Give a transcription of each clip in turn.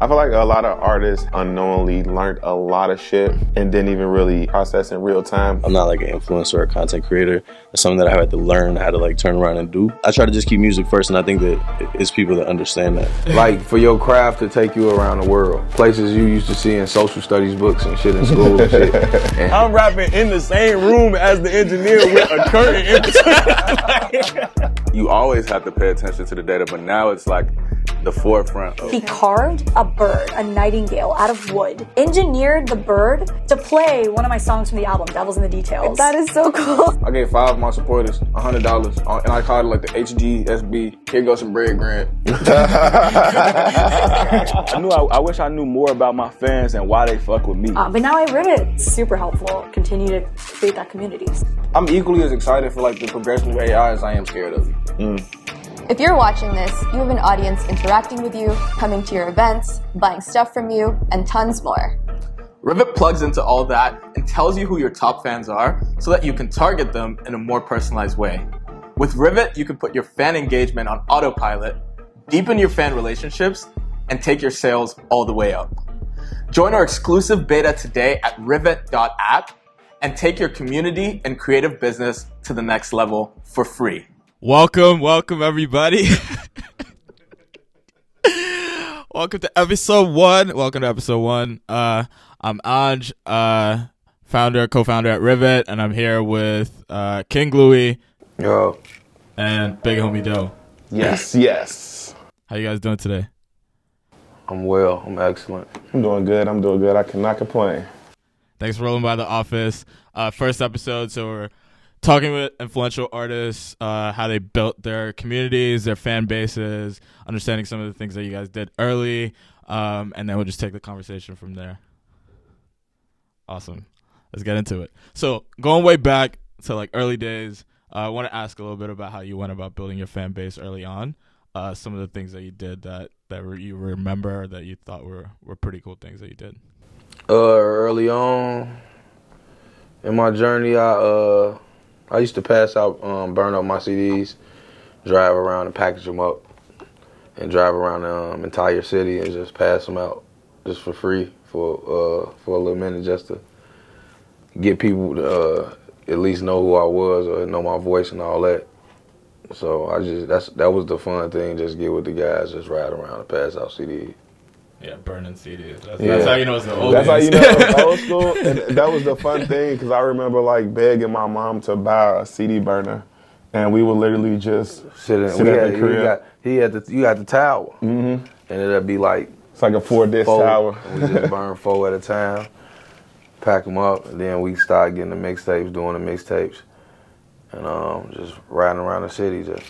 I feel like a lot of artists unknowingly learned a lot of shit and didn't even really process in real time. I'm not like an influencer or a content creator. It's something that I had to learn how to like turn around and do. I try to just keep music first, and I think that it's people that understand that. Like for your craft to take you around the world, places you used to see in social studies books and shit in school and shit. And I'm rapping in the same room as the engineer with a curtain in between. You always have to pay attention to the data, but now it's like the forefront of. He carved a bird, a nightingale, out of wood, engineered the bird to play one of my songs from the album, Devil's in the Details. That is so cool. I gave 5 of my supporters $100, and I called it like the HGSB. Here goes some bread grant. I wish I knew more about my fans and why they fuck with me. But now I read it. It's super helpful. Continue to create that community. I'm equally as excited for like the progression of AI as I am scared of it. If you're watching this, you have an audience interacting with you, coming to your events, buying stuff from you, and tons more. Rivet plugs into all that and tells you who your top fans are so that you can target them in a more personalized way. With Rivet, you can put your fan engagement on autopilot, deepen your fan relationships, and take your sales all the way up. Join our exclusive beta today at rivet.app and take your community and creative business to the next level for free. Welcome everybody. Welcome to episode 1. I'm Anj, co-founder at Rivet, and I'm here with King Louie. Yo. And Big Homie Doe. Yes. How you guys doing today? I'm well. I'm excellent. I'm doing good. I cannot complain. Thanks for rolling by the office. First episode, so we're talking with influential artists, how they built their communities, their fan bases, understanding some of the things that you guys did early, and then we'll just take the conversation from there. Awesome. Let's get into it. So going way back to like early days, I want to ask a little bit about how you went about building your fan base early on. Some of the things that you did that you remember that you thought were pretty cool things that you did. Early on in my journey, I used to pass out, burn up my CDs, drive around and package them up, and drive around the entire city and just pass them out just for free for a little minute, just to get people to at least know who I was or know my voice and all that. So that was the fun thing, just get with the guys, just ride around and pass out CDs. Yeah, burning CDs. That's how you know it's the old. That's how you know it's old school. And that was the fun thing, because I remember like begging my mom to buy a CD burner, and we would literally just sit at the crib. You got the tower, and it'd be like it's like a 4-disc tower. And we just burn 4 at a time, pack them up, and then we start getting the mixtapes, doing the mixtapes, and just riding around the city, just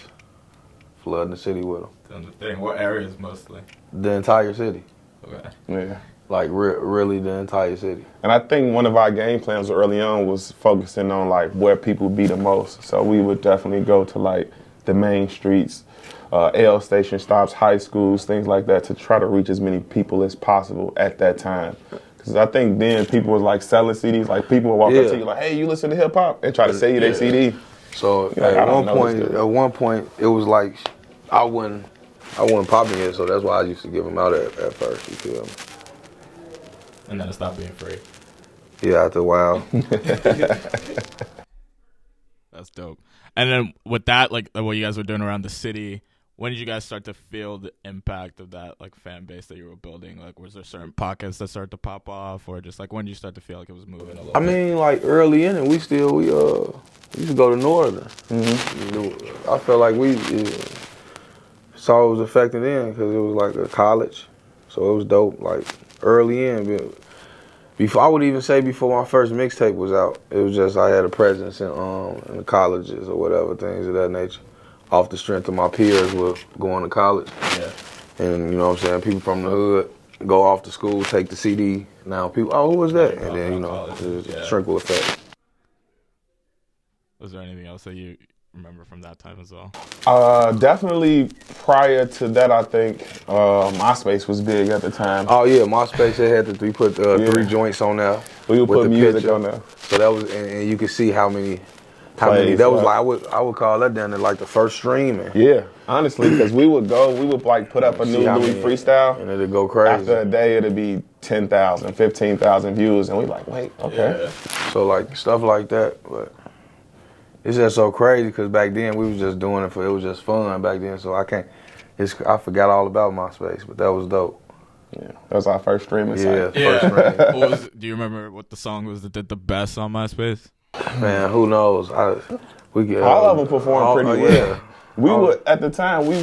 flooding the city with them. What areas mostly? The entire city. Okay. Yeah. Like really the entire city. And I think one of our game plans early on was focusing on like where people be the most. So we would definitely go to like the main streets, L station stops, high schools, things like that, to try to reach as many people as possible at that time. Because I think then people was like selling CDs, like people would walk up to you like, hey, you listen to hip hop, and try to sell you their CD. So like, at one point it was like I wasn't popping it, so that's why I used to give them out at first, you feel me? And then it stopped being free. Yeah, after a while. That's dope. And then with that, like what you guys were doing around the city, when did you guys start to feel the impact of that like fan base that you were building? Like, was there certain pockets that started to pop off, or just like when did you start to feel like it was moving a little bit? I mean, like early in it, we used to go to Northern. I felt like we saw it was affecting them because it was like a college, so it was dope. Like early in, before I would even say before my first mixtape was out, it was just I had a presence in the colleges or whatever, things of that nature. Off the strength of my peers were going to college, and you know what I'm saying, people from the hood go off to school, take the CD. Now people, who was that? And then it's a trickle effect. Was there anything else that you remember from that time as well? Definitely prior to that, I think MySpace was big at the time. Oh yeah, MySpace, we put 3 joints on there. We would put the music picture on there. So that was, and you could see how many. That was like I would call that down to like the first streaming. Yeah, Honestly, because we would like put up a new Louis freestyle, and it'd go crazy. After a day, it'd be 10,000, 15,000 views, and we like, wait, okay. Yeah. So like stuff like that, but it's just so crazy because back then we was just doing it was just fun back then. So I forgot all about MySpace, but that was dope. Yeah, that was our first streaming site. First do you remember what the song was that did the best on MySpace? Man, who knows? All of them performed pretty well. Yeah. We would at the time we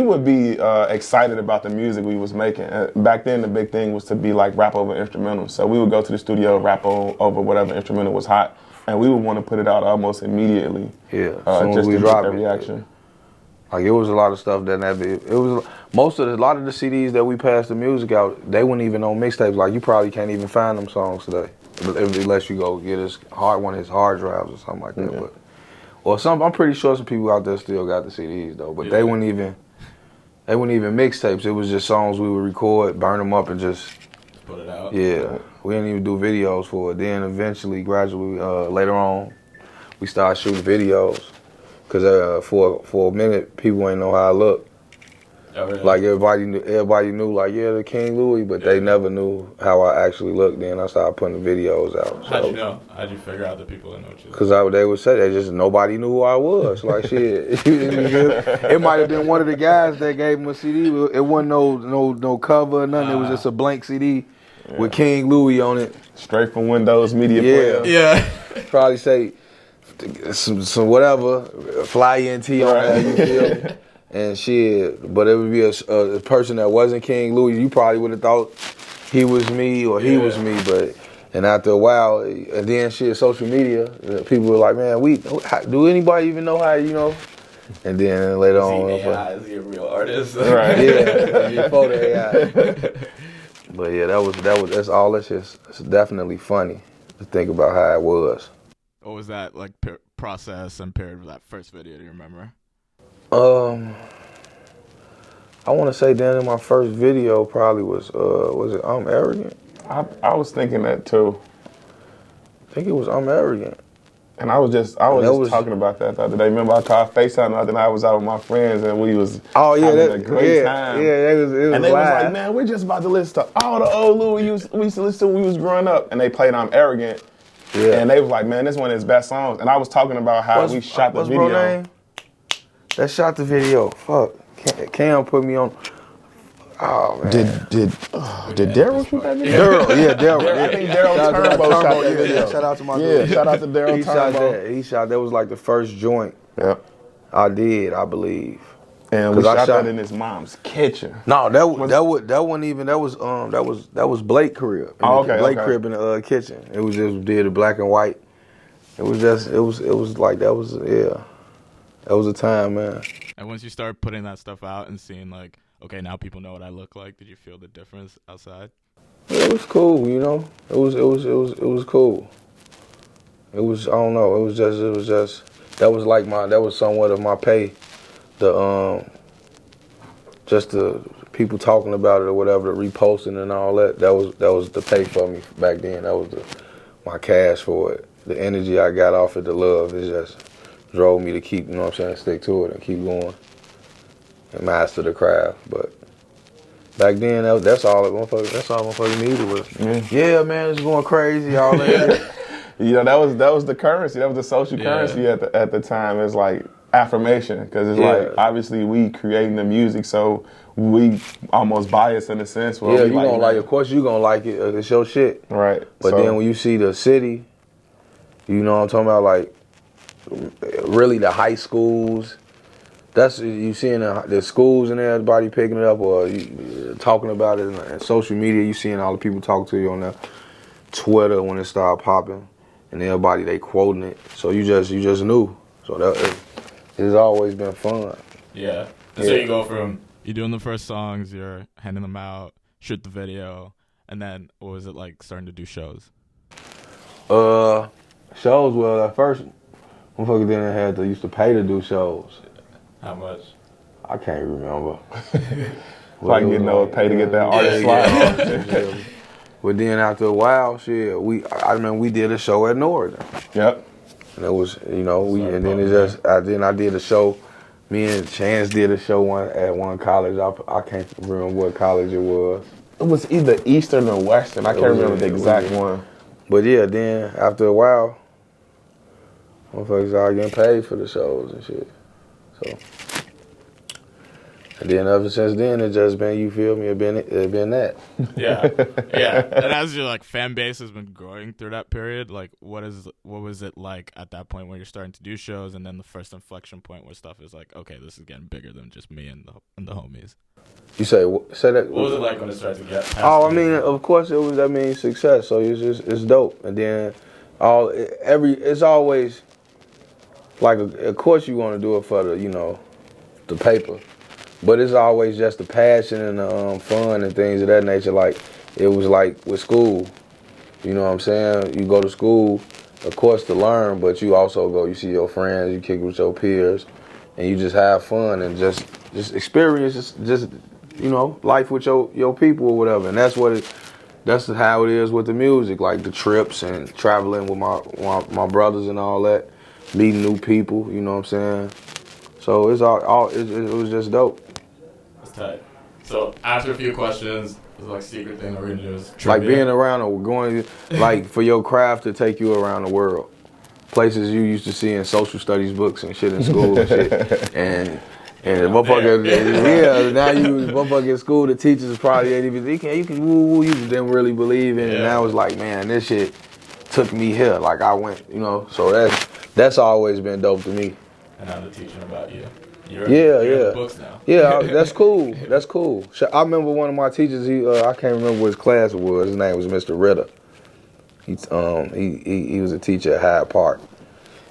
would be excited about the music we was making. Back then, the big thing was to be like rap over instrumentals. So we would go to the studio, rap over whatever instrumental was hot, and we would want to put it out almost immediately. Yeah, just to get the reaction. Like it was a lot of stuff that it was a lot of the CDs that we passed the music out. They weren't even on mixtapes. Like you probably can't even find them songs today unless you go get one of his hard drives or something like that. But I'm pretty sure some people out there still got the CDs though. But they weren't even mixtapes. It was just songs we would record, burn them up, and just put it out. Yeah, we didn't even do videos for it. Then eventually, gradually, later on, we started shooting videos. Cause for a minute, people ain't know how I looked. Oh, really? Like everybody knew, like the King Louie, but they never knew how I actually looked. Then I started putting the videos out. How'd you know? How'd you figure out that people didn't know what you? Cause they would say nobody knew who I was. Like shit, it might have been one of the guys that gave him a CD. It wasn't no cover or nothing. It was just a blank CD with King Louie on it, straight from Windows Media Player. Yeah, probably say. Some whatever, fly ENT on that, you feel? And shit, but it would be a person that wasn't King Louie. You probably would have thought he was me or he was me, and after a while, and then shit, social media, people were like, man, do anybody even know how, And then later on, is he a real artist? Right? Yeah, before the AI. But yeah, that's all. It's definitely funny to think about how it was. What was that like process and period of that first video? Do you remember? I want to say then in my first video probably was it I'm Arrogant? I was thinking that too. I think it was I'm Arrogant. And I was just talking about that the other day. Remember I tried FaceTime the other night. I was out with my friends and we was having a great time. Yeah, it was and they was like, man, we're just about to listen to all the old Louie we used to listen to when we was growing up. And they played I'm Arrogant. Yeah. And they was like, man, this one of his best songs. And I was talking about how we shot the video. Bro name? That shot the video. Fuck. Cam put me on. Oh man. Did Daryl shoot that video? Daryl. I think Daryl Turbo shot that video. Shout out to my dude. Shout out to Daryl Turbo. He shot that was like the first joint. Yep. I did, I believe. And we shot that in his mom's kitchen. No, that wasn't even. That was Blake's crib. Blake's crib in the kitchen. It was just did it black and white. It was like that was that was a time, man. And once you start putting that stuff out and seeing like, okay, now people know what I look like. Did you feel the difference outside? Yeah, it was cool, It was cool. It was I don't know. It was just that was somewhat of my pay. Just the people talking about it or whatever, the reposting and all that. That was the pay for me back then. That was my cash for it. The energy I got off it, the love, it just drove me to keep, stick to it and keep going and master the craft. But back then, that's all motherfuckers needed was, yeah, man, it's going crazy, all that. that was the currency. That was the social currency at the time. It's like affirmation, because it's like obviously we creating the music, so we almost biased in a sense. Of course you gonna like it. It's your shit, right? But then when you see the city, you know what I'm talking about, like really the high schools. That's you seeing the schools and everybody picking it up or talking about it in social media. You seeing all the people talk to you on the Twitter when it started popping, and everybody they quoting it. So you just knew. So it's always been fun. Yeah. And so you go from you doing the first songs, you're handing them out, shoot the video, and then what was it like starting to do shows? Shows, well, at first, motherfuckers used to pay to do shows. How much? I can't remember. Like pay to get that artist slide. But then after a while, I remember we did a show at Northern. Yep. And it was, then I did a show Me and Chance did a show at one college. I can't remember what college it was. It was either Eastern or Western. I can't remember the exact one. But yeah, then after a while, motherfuckers started getting paid for the shows and shit. So, and then ever since then, it just been, you feel me, it been that. Yeah, yeah. And as your like fan base has been growing through that period, like what was it like at that point when you're starting to do shows, and then the first inflection point where stuff is like, okay, this is getting bigger than just me and the homies. You say that? What was it like when it started to get past I mean, of course it was. I mean, success. So it's dope. And then it's always like, of course you want to do it for the paper. But it's always just the passion and the fun and things of that nature. Like, it was like with school. You know what I'm saying? You go to school, of course, to learn, but you also go, you see your friends, you kick with your peers, and you just have fun and just experience just life with your people or whatever. And that's how it is with the music, like the trips and traveling with my brothers and all that, meeting new people, you know what I'm saying? So it was just dope. Tight. So after a few questions, it's like secret thing that we're gonna do is trivia. Like being around or going, like for your craft to take you around the world, places you used to see in social studies books and shit in school and shit, and motherfucker, now you motherfucker in school, the teachers probably ain't even you didn't really believe in it. And now it's like, man, this shit took me here. Like I went, so that's always been dope to me. And now they're teaching about you. You're in the books now. Yeah, that's cool. That's cool. I remember one of my teachers. I can't remember what his class was. His name was Mr. Ritter. He was a teacher at Hyde Park,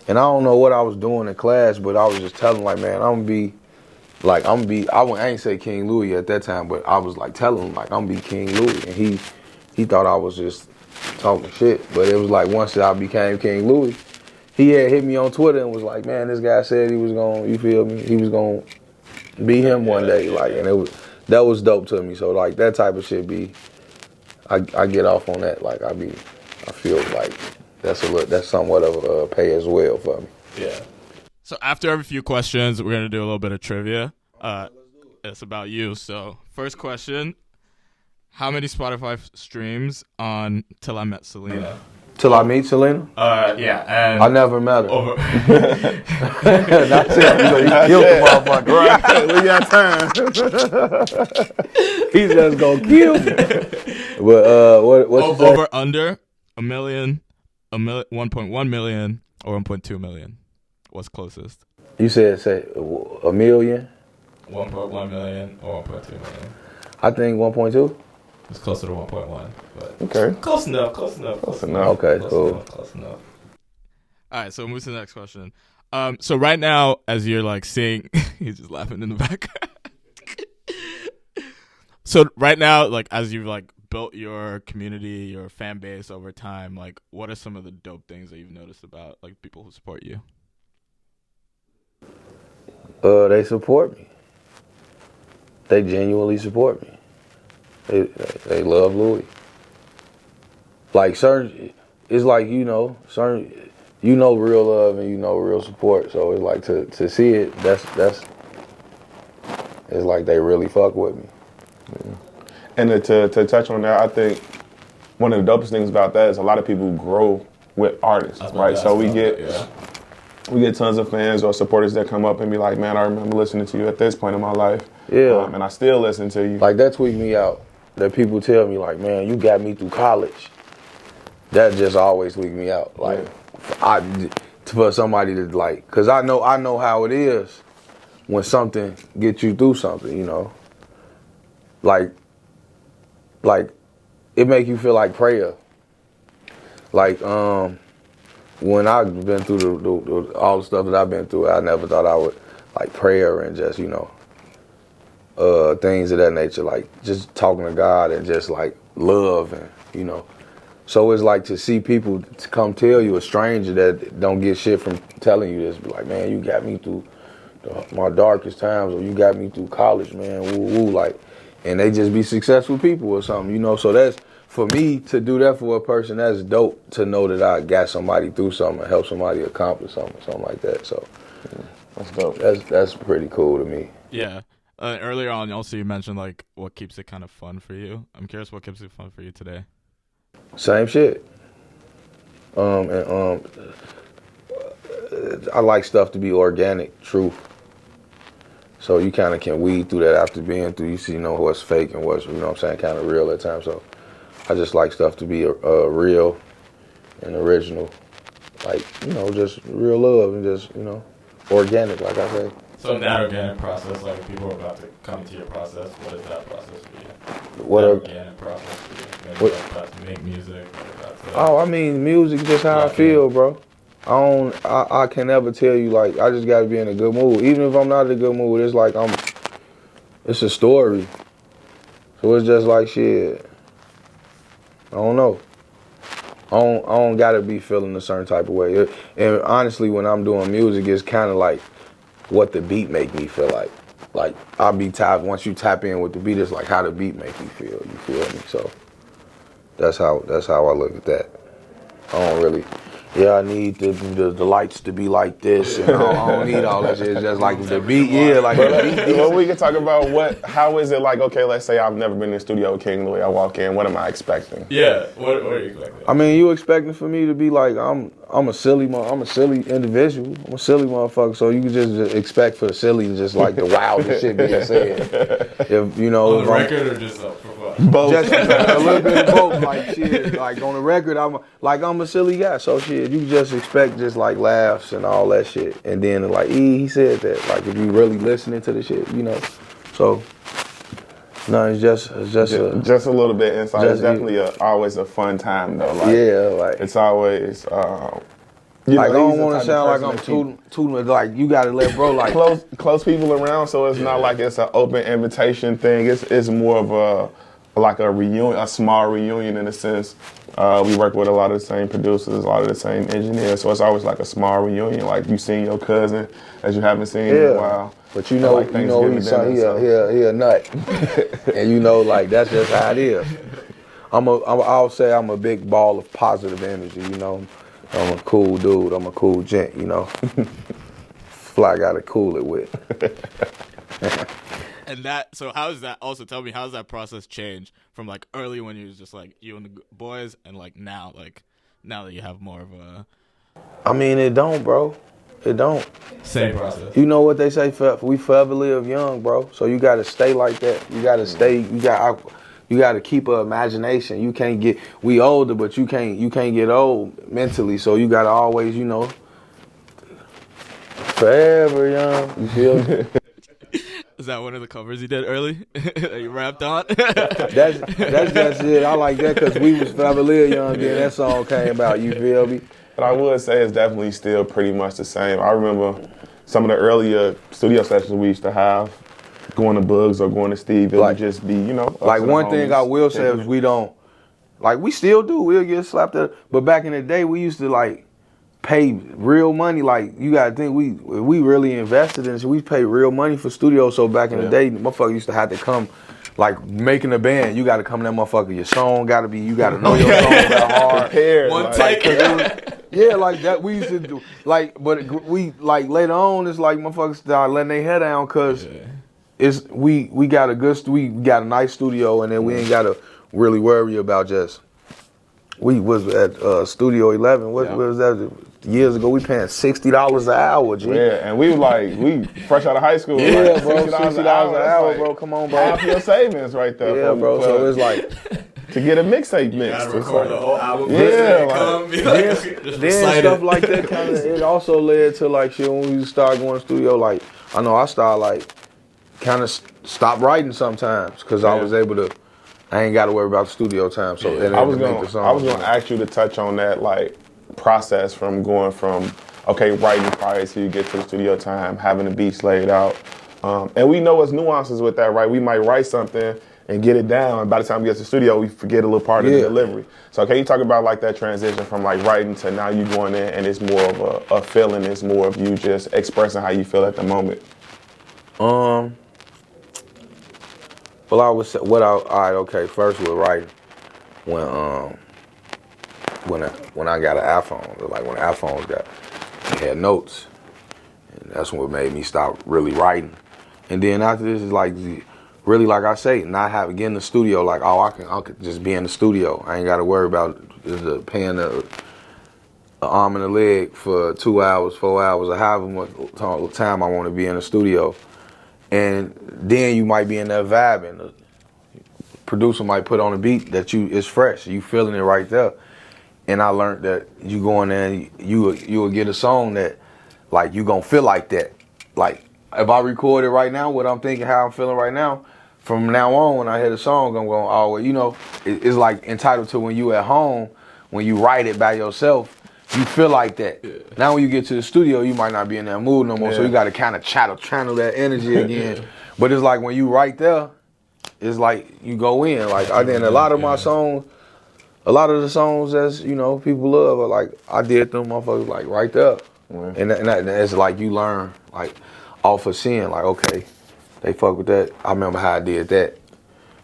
and I don't know what I was doing in class, but I was just telling him, like, man, I ain't say King Louie at that time, but I was like telling him, like, I'm gonna be King Louie, and he thought I was just talking shit. But it was like once I became King Louie, he had hit me on Twitter and was like, man, this guy said he was gonna, you feel me? He was gonna be him one day, like, and that was dope to me. So like that type of shit I get off on that. Like I feel like that's somewhat of a pay as well for me. Yeah. So after every few questions, we're gonna do a little bit of trivia. It's about you. So first question: how many Spotify streams on Till I Met Selena? Till I meet Selena? Yeah, and I never met her. Over. That's it. You killed the motherfucker. Right? He's just gonna kill me. But what's over under $1 million, 1.1 million, or 1.2 million? What's closest? You say $1 million? 1.1 million or 1.2 million? I think 1.2. It's closer to 1.1, but okay. Close enough. Okay, cool. Close enough. All right, so we'll move to the next question. So right now, as you're like seeing, he's just laughing in the background. So right now, like as you've like built your community, your fan base over time, like what are some of the dope things that you've noticed about like people who support you? They support me. They genuinely support me. They love Louie. Like certain, it's like real love and real support. So it's like to see it. That's it's like they really fuck with me. Yeah. And to touch on that, I think one of the dopest things about that is a lot of people grow with artists, right? So we get tons of fans or supporters that come up and be like, man, I remember listening to you at this point in my life. Yeah. And I still listen to you. Like that tweaked me out. That people tell me like, man, you got me through college. That just always tweaked me out. Like, for somebody to like, cause I know how it is when something gets you through something, Like it make you feel like prayer. Like when I've been through all the stuff that I've been through, I never thought I would like prayer and just things of that nature, like just talking to God and just like love and So it's like to see people to come tell you, a stranger that don't get shit from telling you this, be like, man, you got me through my darkest times, or you got me through college, man, woo woo, like, and they just be successful people or something, So that's, for me to do that for a person, that's dope to know that I got somebody through something, help somebody accomplish something like that. So That's dope. That's pretty cool to me. Yeah. Earlier on, also you mentioned like what keeps it kind of fun for you. I'm curious what keeps it fun for you today. Same shit. I like stuff to be organic, true. So you kind of can weed through that after being through. You see, what's fake and what's, what I'm saying, kind of real at times. So I just like stuff to be real and original, like just real love and just organic, like I say. So in that organic process, like if people are about to come into your process, what is that process for you? What organic process for you? Maybe like about to make music. I mean, music just how I feel, bro. I can never tell you, like, I just gotta be in a good mood. Even if I'm not in a good mood, it's like it's a story. So it's just like shit. I don't know. I don't gotta be feeling a certain type of way. And honestly, when I'm doing music, it's kind of like what the beat make me feel like. Like I'll be once you tap in with the beat, it's like how the beat make you feel. You feel me? So that's how I look at that. I don't really. Yeah, I need the lights to be like this, and I don't need all that shit. It's just like the beat, like the beat. Well, we can talk about how is it like, okay, let's say I've never been in the studio with King Louie. I walk in, what am I expecting? Yeah, what are you expecting? I mean, you expecting for me to be like, I'm a silly individual. I'm a silly motherfucker, so you can just expect for the silly, just like the wildest shit being said. If on the record or just for fun? Both. Just a little bit of both, like shit. Like on the record, I'm a silly guy, so shit. You just expect just like laughs and all that shit, and then like he said that. Like if you really listening to the shit, So no, it's just a little bit inside. It's definitely always a fun time though. Like, like it's always. I don't want to sound like I'm tooting. Like you got to let bro like close people around, so it's not like it's an open invitation thing. It's more of a reunion, a small reunion in a sense. We work with a lot of the same producers, a lot of the same engineers, so it's always like a small reunion. Like you seen your cousin that you haven't seen in a while. But he a nut, and like that's just how it is. I'll say I'm a big ball of positive energy. I'm a cool dude. I'm a cool gent. Fly gotta cool it with. And so how does that, also tell me, how does that process change from like early when you was just like you and the boys and like now that you have more of a... I mean, it don't, bro. It don't. Same process. You know what they say, we forever live young, bro. So you gotta stay like that. You gotta stay, you gotta keep an imagination. You can't get, we older, but you can't get old mentally. So you gotta always, forever young. You feel me? Is that one of the covers you did early that you rapped on? That's just it. I like that because we was forever live young then that song came out. You feel me? But I would say it's definitely still pretty much the same. I remember some of the earlier studio sessions we used to have, going to Bugs or going to Steve, it would just be, Like one thing I will say is we don't, like we still do, we'll get slapped up. But back in the day, we used to like pay real money. Like you gotta think we really invested in it. So we paid real money for studios. So back in the day, motherfucker used to have to come, like making a band. You gotta come to that motherfucker. Your song gotta be. You gotta know your song that hard. Prepared. One take. Like that we used to do. Like, but we like later on, it's like motherfuckers start letting their head down because it's we got a nice studio, and then we ain't gotta really worry about just. We was at Studio 11. What was that? Years ago, we paying $60 an hour, G. Yeah, and we fresh out of high school. Yeah, like, bro, $60 an hour, bro. Come on, bro. Half your savings right there. Yeah, bro. So it's like to get a mixtape mixed. You record the whole album. Then stuff like that kind of. It also led to like shit when we started going to studio. Like I know I started like kind of stop writing sometimes because I was able to. I ain't got to worry about the studio time. So I was gonna ask you to touch on that like process from going from writing prior to you get to the studio time, having the beats laid out, and we know it's nuances with that, right? We might write something and get it down, and by the time we get to the studio, we forget a little part of the delivery. So can you talk about like that transition from like writing to now you going in and it's more of a feeling, it's more of you just expressing how you feel at the moment? Well, I was first with writing when I got an iPhone, like when iPhones had notes, And that's what made me stop really writing. And then after this is like, really like I say, not having get in the studio. Like, oh, I could just be in the studio. I ain't got to worry about paying the arm and a leg for 2 hours, 4 hours, or however much time I want to be in the studio. And then you might be in that vibe, and the producer might put on a beat that it's fresh. You feeling it right there. And I learned that you go in there and you will get a song that, like, you gonna feel like that. Like, if I record it right now, what I'm thinking, how I'm feeling right now, from now on, when I hear the song, I'm going, oh, well, you know, it's like entitled to when you at home, when you write it by yourself, you feel like that. Yeah. Now when you get to the studio, you might not be in that mood no more, so you got to kind of channel that energy again. But it's like when you right there, it's like you go in. Like, I did a lot of my songs, a lot of the songs that's, you know, people love, are like, I did them motherfuckers like right there. And it's like you learn, like, off of seeing, like, okay, they fuck with that. I remember how I did that.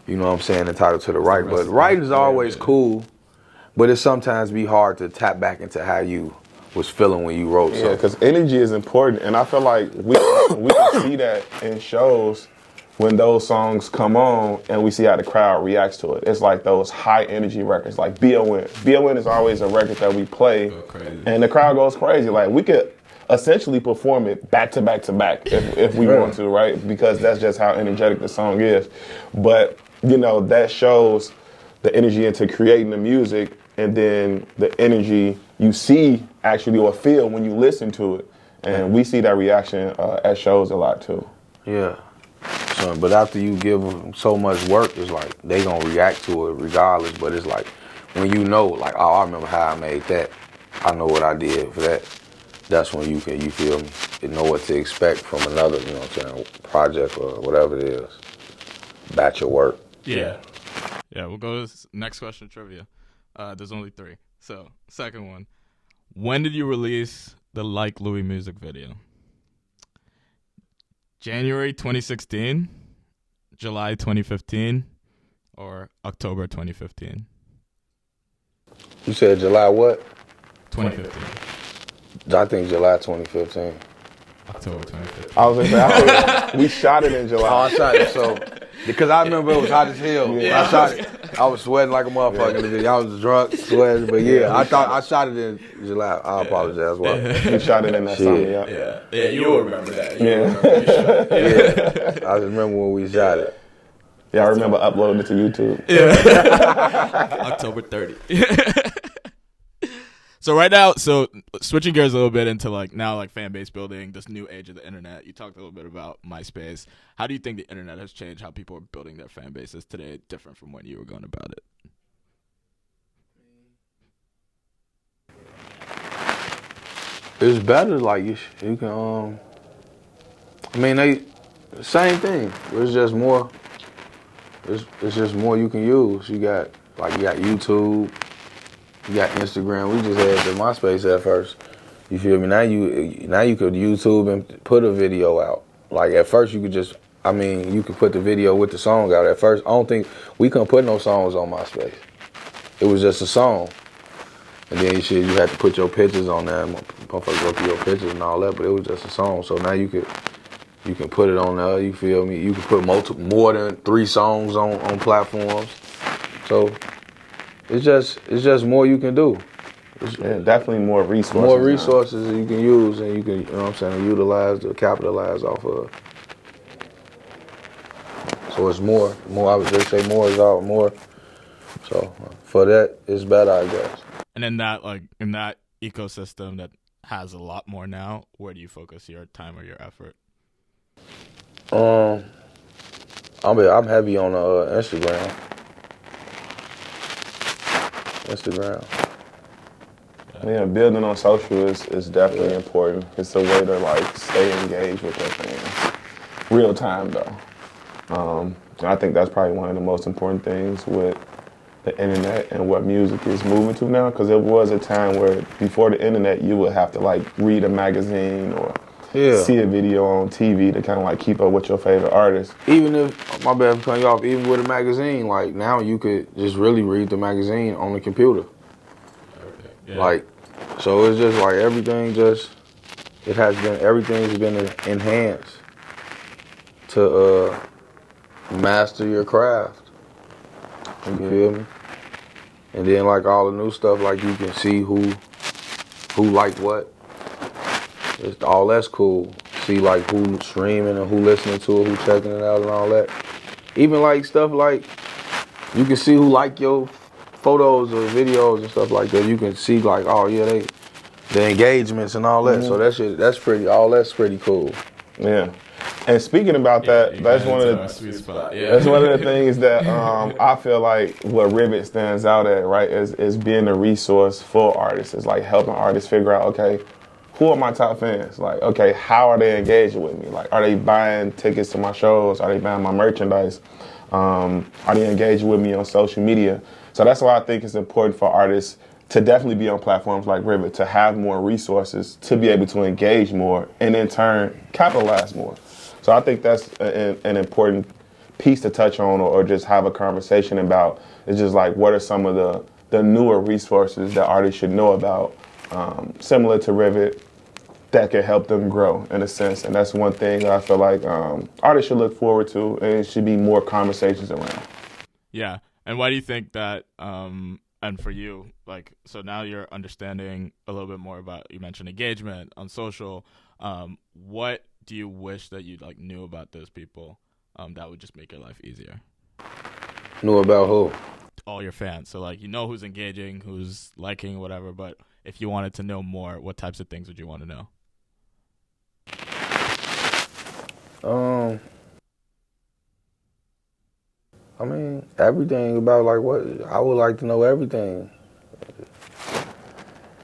You know what I'm saying? Entitled to the writing. But writing's always cool, but it sometimes be hard to tap back into how you was feeling when you wrote something. Yeah, because energy is important, and I feel like we can see that in shows when those songs come on and we see how the crowd reacts to it. It's like those high energy records, like B.O.N. B.O.N. is always a record that we play, and the crowd goes crazy. Like, we could essentially perform it back to back to back if we want to, right? Because that's just how energetic the song is. But, you know, that shows the energy into creating the music, and then the energy you see actually or feel when you listen to it. And we see that reaction at shows a lot too. Yeah. So, but after you give them so much work, it's like they gonna react to it regardless. But it's like when you know, like, oh, I remember how I made that. I know what I did for that. That's when you feel me, you know what to expect from another, you know what I'm saying, project or whatever it is. Batch of work. Yeah. Yeah, we'll go to this next question, trivia. There's only 3. So, second one. When did you release the Like Louie music video? January 2016, July 2015, or October 2015? You said July what? 2015. I think July 2015. October 2015. I was gonna say, we shot it in July. Oh, I shot it, so, because I remember it was hot as hell. Yeah. I shot it. I was sweating like a motherfucker. I was drunk, sweating, but I thought I shot it in July. I apologize. Well, you shot it in that summer, Yeah, you'll remember that. I just remember when we shot it. Yeah, I remember uploading it to YouTube. Yeah. October 30th. So right now, switching gears a little bit into like fan base building, this new age of the internet. You talked a little bit about MySpace. How do you think the internet has changed how people are building their fan bases today, different from when you were going about it? It's better, like you can. I mean, same thing. It's just more. It's just more you can use. You got YouTube. You got Instagram. We just had the MySpace at first. You feel me? Now you could YouTube and put a video out. Like, at first you could you could put the video with the song out. At first, I don't think we couldn't put no songs on MySpace. It was just a song. And then you had to put your pictures on there. Motherfuckers go through your pictures and all that, but it was just a song. So now you can put it on there, you feel me? You can put more than 3 songs on platforms. So it's just more you can do. Definitely more resources. More resources that you can use, and you can, you know what I'm saying, capitalize off of. So it's more. I would just say more is all more. So for that, it's better, I guess. And in that ecosystem that has a lot more now, where do you focus your time or your effort? I'm heavy on Instagram. Yeah, building on social is definitely important. It's a way to like stay engaged with your fans. Real time though. I think that's probably one of the most important things with the internet and what music is moving to now. Because there was a time where before the internet, you would have to like read a magazine or see a video on TV to kind of like keep up with your favorite artists. Even if, my bad for cutting you off, even with a magazine, like now you could just really read the magazine on the computer. Yeah. Like, so it's just like everything just, everything's been enhanced to master your craft. You feel me? And then like all the new stuff, like you can see who like what. All that's cool. See like who's streaming and who listening to it, who checking it out and all that. Even like stuff like you can see who like your photos or videos and stuff like that. You can see like, oh yeah, the engagements and all that. So that's pretty cool. Yeah. And speaking about that, that's one of the sweet spot. That's one of the things that I feel like what Rivet stands out at, right, is being a resource for artists. It's like helping artists figure out, okay, who are my top fans? Like, okay, how are they engaging with me? Like, are they buying tickets to my shows? Are they buying my merchandise? Are they engaging with me on social media? So that's why I think it's important for artists to definitely be on platforms like Rivet, to have more resources, to be able to engage more, and in turn, capitalize more. So I think that's an important piece to touch on or just have a conversation about. It's just like, what are some of the newer resources that artists should know about, similar to Rivet, that can help them grow in a sense. And that's one thing that I feel like artists should look forward to, and it should be more conversations around. Yeah. And why do you think that, and for you, like, so now you're understanding a little bit more about, you mentioned engagement on social. What do you wish that you like knew about those people that would just make your life easier? Knew about who? All your fans. So like, you know who's engaging, who's liking, whatever, but if you wanted to know more, what types of things would you want to know? I mean, everything about like what I would like to know everything.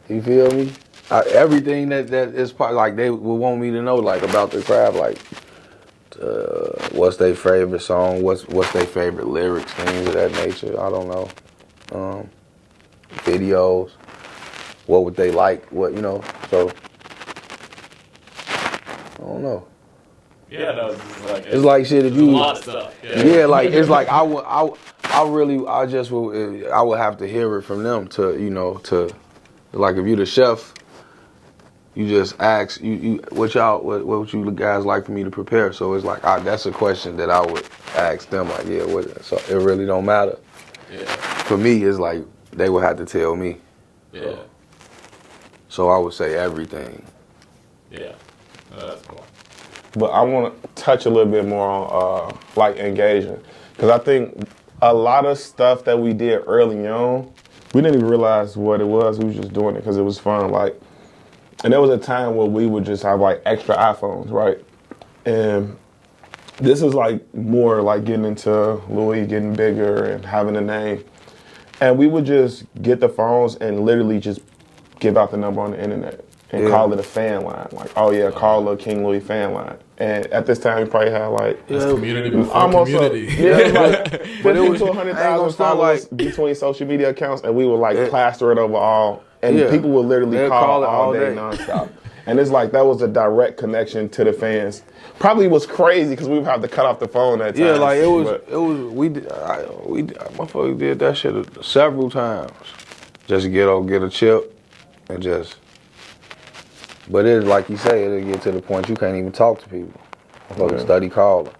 You feel me? Everything that is part, like they would want me to know, like about the craft, like what's their favorite song, what's their favorite lyrics, things of that nature. I don't know. Videos, what would they like? What, you know? So I don't know. Yeah, no, it's like shit. If you, a lot of stuff. Yeah, like it's like I would have to hear it from them to, you know, to like if you the chef, you just ask what you guys like for me to prepare. So it's like that's a question that I would ask them. Like, yeah, so it really don't matter. Yeah. For me, it's like they would have to tell me. Yeah. So I would say everything. Yeah. Oh, that's cool. But I want to touch a little bit more on like engagement, because I think a lot of stuff that we did early on, we didn't even realize what it was. We was just doing it because it was fun. Like, and there was a time where we would just have like extra iPhones, right? And this is like more like getting into Louie, getting bigger and having a name. And we would just get the phones and literally just give out the number on the internet and call it a fan line. Like, oh yeah, call the King Louie fan line. And at this time, we probably had like community before almost community. Like 50 to 100,000 followers between social media accounts, and we would like plaster it over all, and people would literally call all day nonstop. And it's like that was a direct connection to the fans. Probably was crazy because we would have to cut off the phone at times. Yeah, like we motherfuckers did that shit several times. Just get a chip and just. But it's like you say, it'll get to the point you can't even talk to people. Motherfuckers study calling.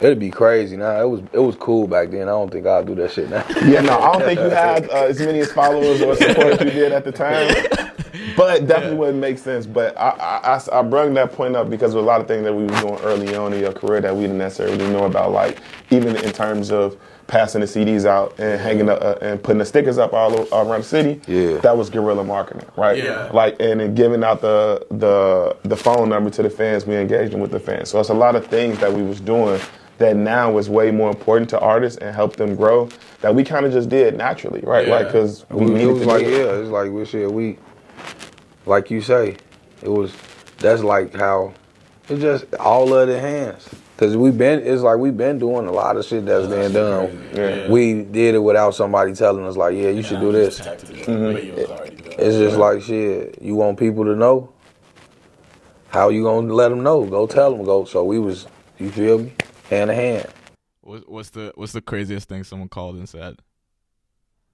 It'd be crazy now. It was cool back then. I don't think I'll do that shit now. Yeah, no, I don't think you had as many followers or support as you did at the time. But definitely wouldn't make sense. But I brought that point up because of a lot of things that we were doing early on in your career that we didn't necessarily know about, like even in terms of passing the CDs out and hanging up and putting the stickers up all around the city. Yeah, that was guerrilla marketing, right? Yeah, like and then giving out the phone number to the fans, we engaging with the fans. So it's a lot of things that we was doing that now is way more important to artists and help them grow that we kind of just did naturally, right? Yeah. Like because it was like it's like we like you say, that's like how it's just all of the hands. Cause we've been doing a lot of shit that's been done. Yeah. We did it without somebody telling us like, yeah, you should do this. It's just like shit. You want people to know? How you gonna let them know? Go tell them. Go. So we was, you feel me? Hand to hand. What's the craziest thing someone called and said?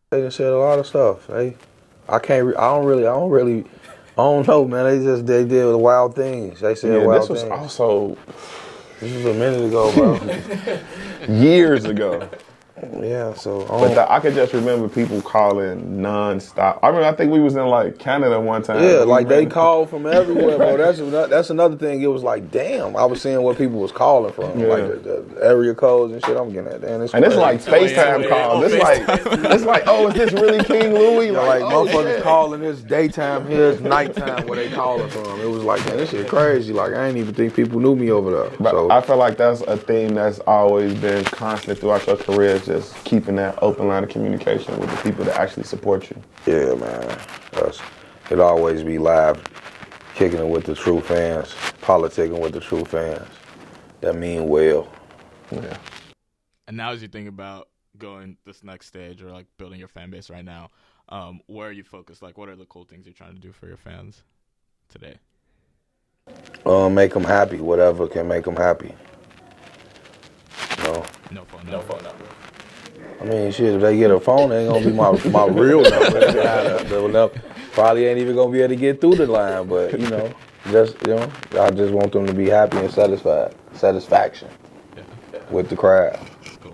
They done said a lot of stuff. Hey, I don't really I don't know, man. They did wild things. They said wild things. This was also... This was a minute ago, bro. years ago. Yeah, so I could just remember people calling nonstop. I think we was in like Canada one time. Yeah, like they called from everywhere, bro. That's another thing. It was like, damn, I was seeing what people was calling from, like the area codes and shit. I'm getting at, damn, and it's like FaceTime calls. It's like, oh, is this really King Louie? Like motherfuckers calling this daytime, here's nighttime where they calling from. It was like, man, this shit crazy. Like I ain't even think people knew me over there. But So I feel like that's a theme that's always been constant throughout your career. Just keeping that open line of communication with the people that actually support you. yeah, man, it'll always be live, kicking it with the true fans, politicking with the true fans that mean well. Yeah. And now as you think about going this next stage or like building your fan base right now, where are you focused? Like what are the cool things you're trying to do for your fans today? Make them happy, whatever can make them happy. No phone number. I mean, shit, if they get a phone, it ain't gonna be my real number. Probably ain't even gonna be able to get through the line, but I just want them to be happy and satisfaction with the crowd.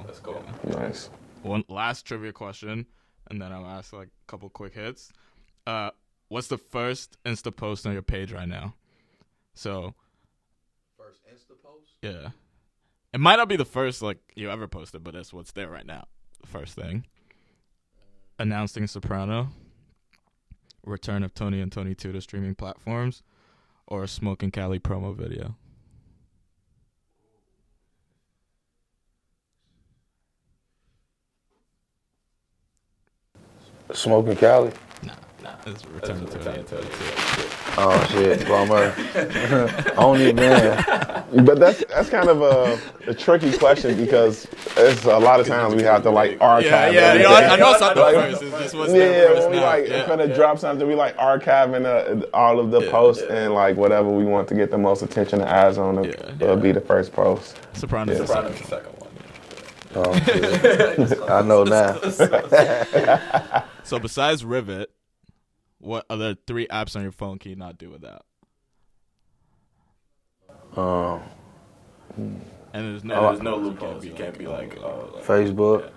That's cool. Nice. One last trivia question, and then I'll ask like a couple quick hits. What's the first Insta post on your page right now? So. First Insta post? Yeah. It might not be the first like you ever posted, but that's what's there right now. The first thing. Announcing Soprano. Return of Tony and Tony 2 to streaming platforms. Or a Smoking Cali promo video. Smoking Cali? Nah. It's Return of Tony and Tony 2. Oh shit, bummer. Only man. But that's kind of a tricky question because it's a lot of times we have to like archive. Yeah. I know it's not the first. It's just what's there first when we now. gonna drop something, we like archiving all of the posts and like whatever we want to get the most attention and eyes on. It'll be the first post. Soprano's the second one. Oh shit. I know now. So besides Rivet, what other 3 apps on your phone can you not do without? And there's no loop. Can't be like Facebook.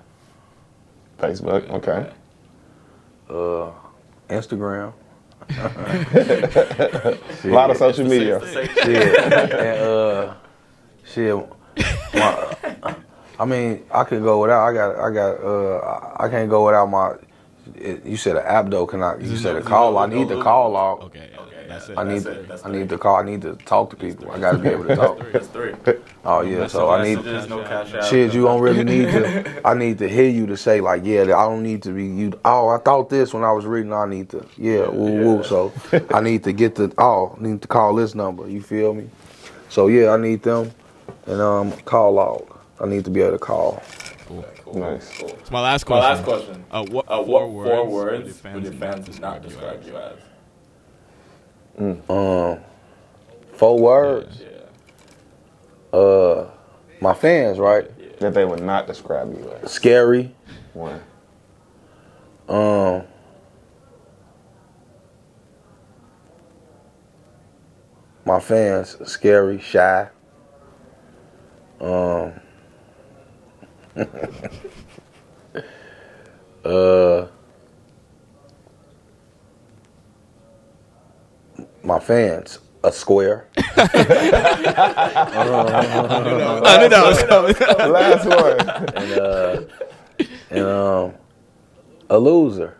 Facebook, okay. Instagram. A lot of social media. Shit. I mean, I could go without. I can't go without my. You said an app though. You said a call. I need the call log. Okay. That's it. I need the call. I need to talk to people. I got to be able to talk. That's 3. Oh yeah. So I need. No cash out. Shit, you don't really need to. I need to hear you to say like, yeah, I don't need to be you. Oh, I thought this when I was reading. I need to. Yeah, woo. So I need to get need to call this number. You feel me? So yeah, I need them and call log. I need to be able to call. Cool. Nice. So my last question. What 4 words would your fans not describe you as? 4 words. Yeah. My fans, right? That they would not describe you as. Scary. 1. My fans, scary, shy. My fans, a square. I knew that was coming. Last one. And a loser.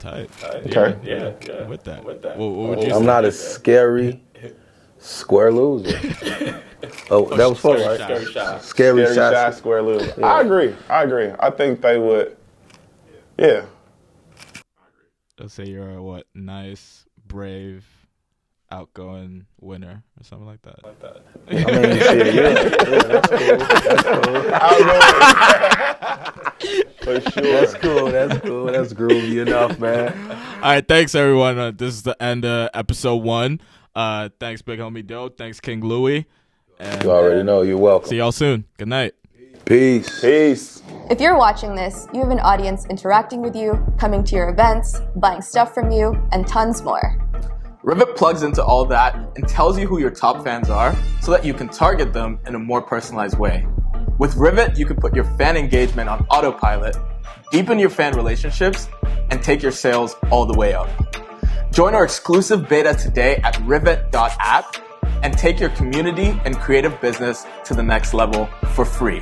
Tight. Okay. Yeah. With that. What would you say? I'm not a scary square loser. Oh, that was fun, right? Scary shy, square loser. Yeah. I agree. I think they would. Yeah. Let's say you're a nice, brave, outgoing winner or something like that. I mean, shit, yeah, that's cool. For sure. That's cool. That's groovy enough, man. All right, thanks everyone. This is the end of episode 1. Thanks, Big Homie Doe. Thanks, King Louie. And You already know. You're welcome. See y'all soon. Good night. Peace. If you're watching this, you have an audience interacting with you, coming to your events, buying stuff from you, and tons more. Rivet plugs into all that and tells you who your top fans are so that you can target them in a more personalized way. With Rivet, you can put your fan engagement on autopilot, deepen your fan relationships, and take your sales all the way up. Join our exclusive beta today at rivet.app and take your community and creative business to the next level for free.